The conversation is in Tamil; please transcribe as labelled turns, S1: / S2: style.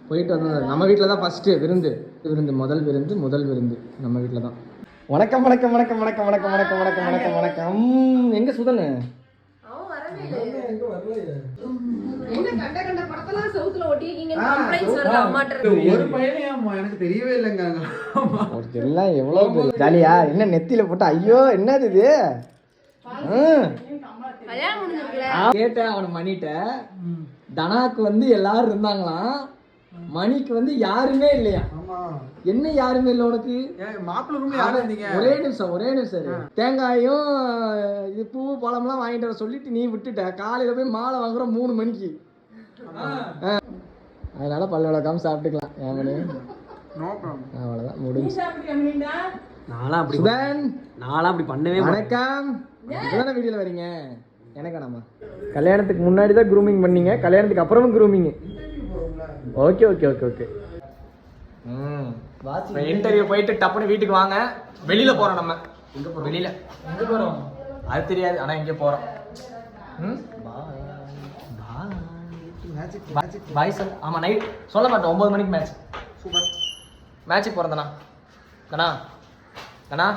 S1: போயிட்டு வந்தோம். நம்ம வீட்டில் தான் ஃபஸ்ட்டு முதல் விருந்து நம்ம வீட்டில் தான். வணக்கம் வணக்கம் வணக்கம் வணக்கம் வணக்கம் வணக்கம் வணக்கம் வணக்கம் வணக்கம். எங்க சுதனு
S2: எனக்கு தெரியவே இல்லைங்க.
S1: எல்லாம் எவ்வளவு ஜாலியா என்ன நெத்தியில போட்டு ஐயோ என்னது இது கேட்டேன் அவனை மணிட்ட. தனாக்கு வந்து எல்லாரும் இருந்தாங்களாம், மணிக்கு வந்து யாருமே இல்லையா. என்ன யாருமே இல்லை உனக்கு? ஒரே நிமிஷம் தேங்காயும் இது பூ பழம்லாம் வாங்கிட்டு வர சொல்லிட்டு நீ விட்டுட்ட. காலையில போய் மாலை வாங்குற 3 மணிக்கு. அதனால பல்லு விளக்காம சாப்பிட்டுக்கலாம். ஏன் மணி அவ்வளவுதான் முடிஞ்சு.
S2: நான்லாம் அப்படி பண்ணவே.
S1: வணக்கம், இப்பதானே வீடியோல வரீங்க? எனக்கு வேணாமா? கல்யாணத்துக்கு முன்னாடி தான் க்ரூமிங் பண்ணீங்க, கல்யாணத்துக்கு அப்புறமும் grooming. Okay okay okay okay. Interview போயிட்டு டப்புன்னு வீட்டுக்கு வாங்க. வெளியில போறோம். நம்ம வெளியில எங்க போறோம் அது தெரியாது, ஆனா எங்க போறோம். Bye sir. ஆமா நைட் சொல்ல மாட்டோம், 9 மணிக்கு மேட்ச். சூப்பர். மேட்சுக்கு போறேன் தானா கண்ணா கண்ணா.